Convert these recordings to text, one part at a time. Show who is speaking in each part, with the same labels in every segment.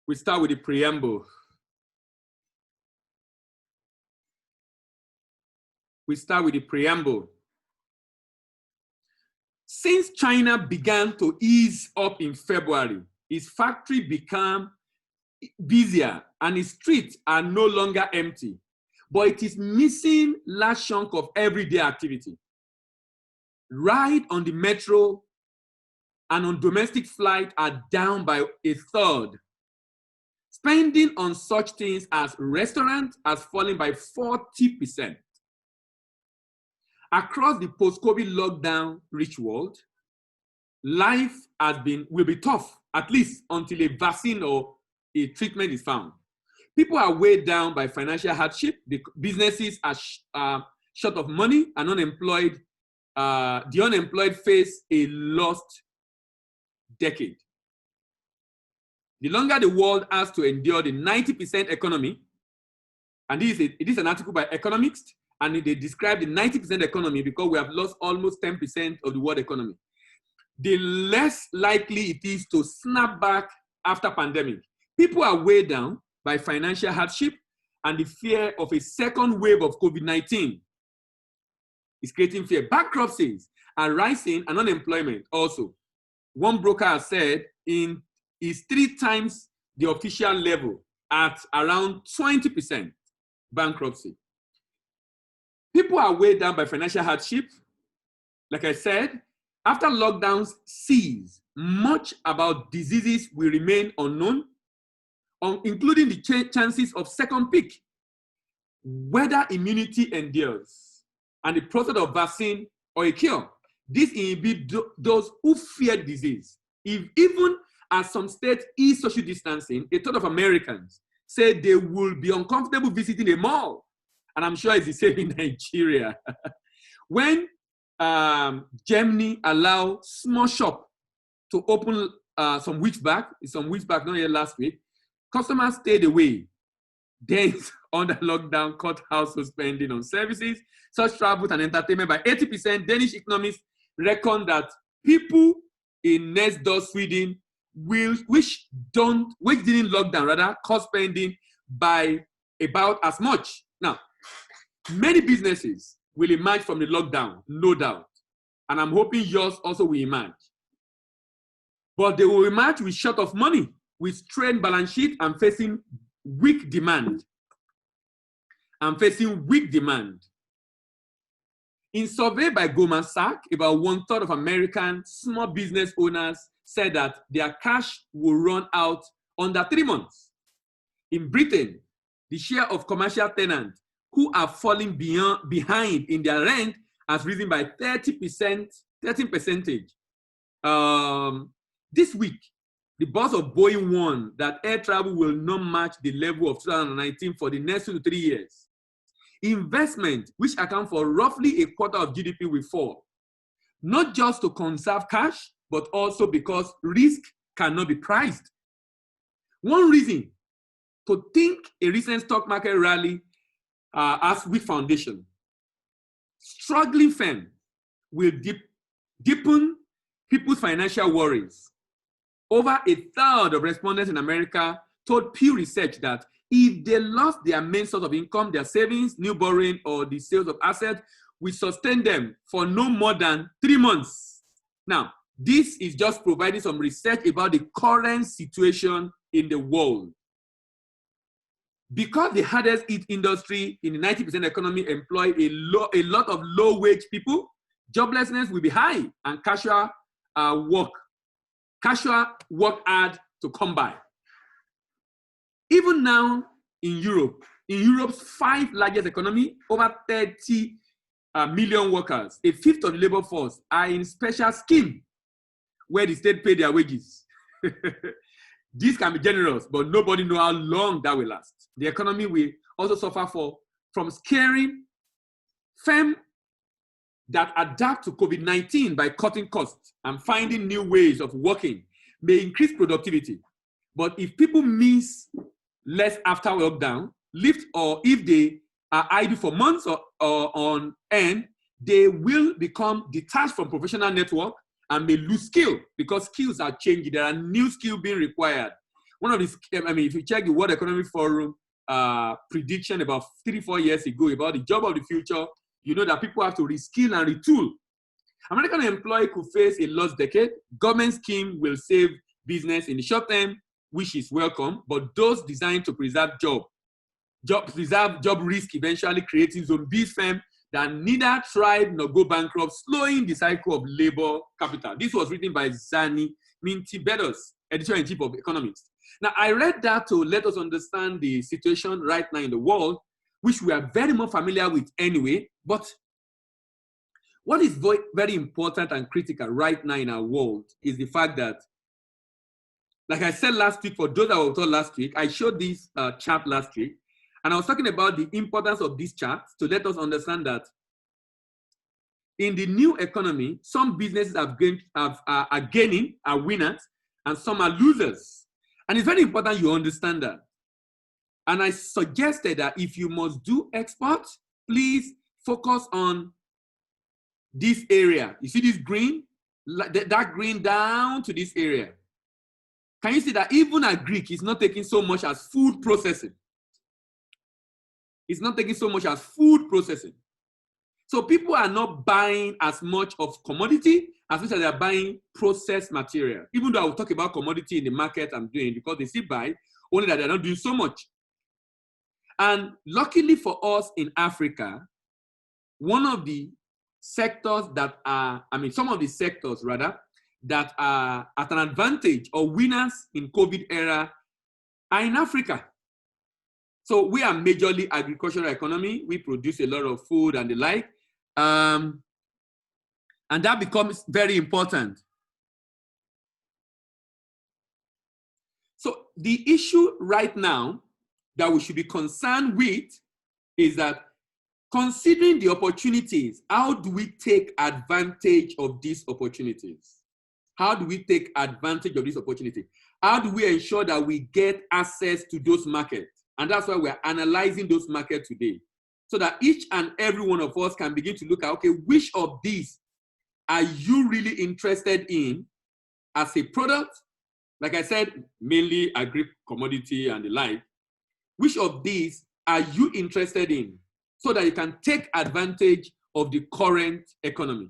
Speaker 1: We start with the preamble. Since China began to ease up in February, its factory became busier and its streets are no longer empty, but it is missing large chunk of everyday activity. Ride on the metro and on domestic flight are down by a third. Spending on such things as restaurants has fallen by 40%. Across the post-COVID lockdown rich world, life will be tough, at least until a vaccine or a treatment is found. People are weighed down by financial hardship. The businesses are short of money and unemployed. The unemployed face a lost decade. The longer the world has to endure the 90% economy, and it is an article by economists, and they describe the 90% economy because we have lost almost 10% of the world economy, the less likely it is to snap back after pandemic. People are weighed down by financial hardship and the fear of a second wave of COVID-19. It's creating fear. Bankruptcies are rising and unemployment also. One broker has said is 3 times the official level at around 20% bankruptcy. People are weighed down by financial hardship. Like I said, after lockdowns cease, much about diseases will remain unknown, including the chances of second peak, whether immunity endures, and the process of vaccine or a cure. This inhibits those who fear disease. Even as some states ease social distancing, a third of Americans say they will be uncomfortable visiting a mall. And I'm sure it's the same in Nigeria. When Germany allowed small shop to open some weeks back, not yet last week, customers stayed away. Then, under lockdown, cut household spending on services, such travel and entertainment by 80%. Danish economists reckon that people in next door Sweden which didn't lock down, rather, cut spending by about as much. Now, many businesses will emerge from the lockdown, no doubt. And I'm hoping yours also will emerge. But they will emerge with short of money, with strained balance sheet and facing weak demand. In survey by Goldman Sachs, about 1/3 of American small business owners said that their cash will run out under 3 months. In Britain, the share of commercial tenants who are falling behind in their rent has risen by 13%. This week, the boss of Boeing warned that air travel will not match the level of 2019 for the next 2 to 3 years. Investment, which account for roughly a quarter of GDP, will fall, not just to conserve cash, but also because risk cannot be priced. One reason to think a recent stock market rally has weak foundation. Struggling firms will deepen people's financial worries. Over a third of respondents in America told Pew Research that if they lost their main source of income, their savings, new borrowing, or the sales of assets, will sustain them for no more than 3 months. Now, this is just providing some research about the current situation in the world. Because the hardest hit industry in the 90% economy employ a lot of low-wage people, joblessness will be high and casual work hard to come by. Even now in Europe's 5th largest economy, over 30 million workers, a fifth of the labor force, are in special scheme where the state pay their wages. This can be generous, but nobody knows how long that will last. The economy will also suffer from scaring firms that adapt to COVID-19 by cutting costs and finding new ways of working may increase productivity. But if people miss less after lockdown, or if they are idle for months or on end, they will become detached from professional network and may lose skill because skills are changing. There are new skills being required. One of these, I mean, if you check the World Economic Forum prediction about 3-4 years ago about the job of the future, you know that people have to reskill and retool. American employee could face a lost decade. Government scheme will save business in the short term, which is welcome, but those designed to preserve job risk, eventually creating zombie firm that neither thrive nor go bankrupt, slowing the cycle of labor capital. This was written by Zani Minty Beddoes, editor-in-chief of Economics. Now, I read that to let us understand the situation right now in the world, which we are very much familiar with anyway, but what is very, very important and critical right now in our world is the fact that, like I said last week, for those that were taught last week, I showed this chart last week, and I was talking about the importance of this chart to let us understand that in the new economy, some businesses are gaining, are winners, and some are losers. And it's very important you understand that. And I suggested that if you must do export, please focus on this area. You see this green? That green down to this area. Can you see that even a Greek is not taking so much as food processing? It's not taking so much as food processing. So people are not buying as much of commodity as much as they are buying processed material. Even though I will talk about commodity in the market I'm doing, because they still buy, only that they're not doing so much. And luckily for us in Africa, one of the sectors that are, some of the sectors rather, that are at an advantage or winners in COVID era are in Africa. So we are majorly agricultural economy. We produce a lot of food and the like. And that becomes very important. So the issue right now that we should be concerned with is that considering the opportunities, how do we take advantage of these opportunities? How do we take advantage of this opportunity? How do we ensure that we get access to those markets? And that's why we're analyzing those markets today, so that each and every one of us can begin to look at, okay, which of these are you really interested in as a product? Like I said, mainly agri commodity and the like. Which of these are you interested in so that you can take advantage of the current economy?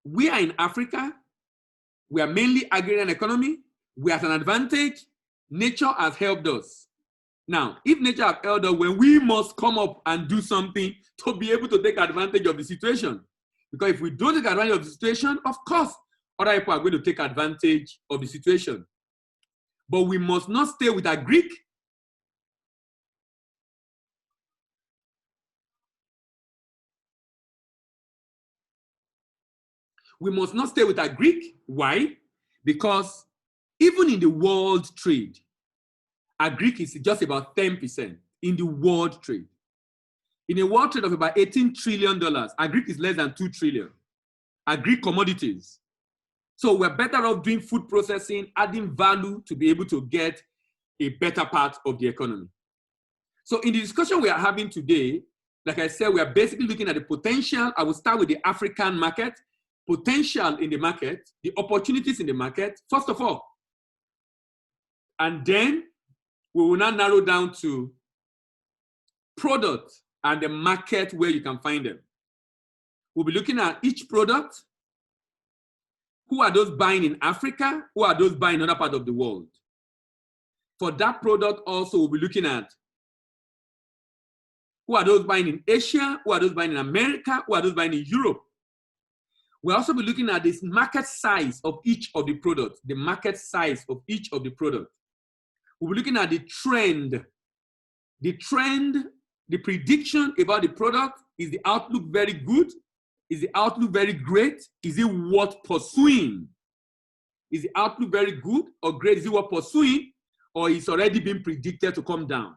Speaker 1: We are in Africa. We are mainly agrarian economy. We are at an advantage. Nature has helped us. Now, if nature has helped us, when we must come up and do something to be able to take advantage of the situation. Because if we don't take advantage of the situation, of course, other people are going to take advantage of the situation. But we must not stay with a Greek. We must not stay with a Greek. Why? Because even in the world trade, a Greek is just about 10% in the world trade. In a world trade of about $18 trillion, a Greek is less than 2 trillion. A Greek commodities. So we're better off doing food processing, adding value to be able to get a better part of the economy. So in the discussion we are having today, like I said, we are basically looking at the potential. I will start with the African market, potential in the market, the opportunities in the market, first of all. And then we will now narrow down to product and the market where you can find them. We'll be looking at each product. Who are those buying in Africa? Who are those buying in other parts of the world? For that product also, we'll be looking at who are those buying in Asia? Who are those buying in America? Who are those buying in Europe? We'll also be looking at this market size of each of the products, the market size of each of the products. We'll be looking at the trend. The trend, the prediction about the product. Is the outlook very good? Is the outlook very great? Is it worth pursuing? Is the outlook very good or great? Is it worth pursuing? Or it's already been predicted to come down?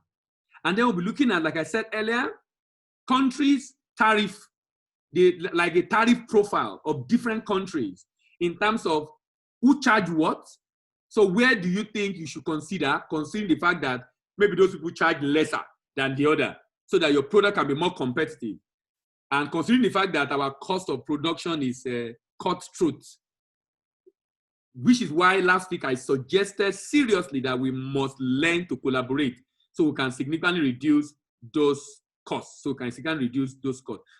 Speaker 1: And then we'll be looking at, like I said earlier, countries' tariff, like a tariff profile of different countries in terms of who charge what. So where do you think you should consider, considering the fact that maybe those people charge lesser than the other so that your product can be more competitive? And considering the fact that our cost of production is cutthroat, which is why last week I suggested seriously that we must learn to collaborate so we can significantly reduce those costs. So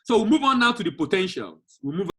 Speaker 1: we'll move on now to the potentials. We'll move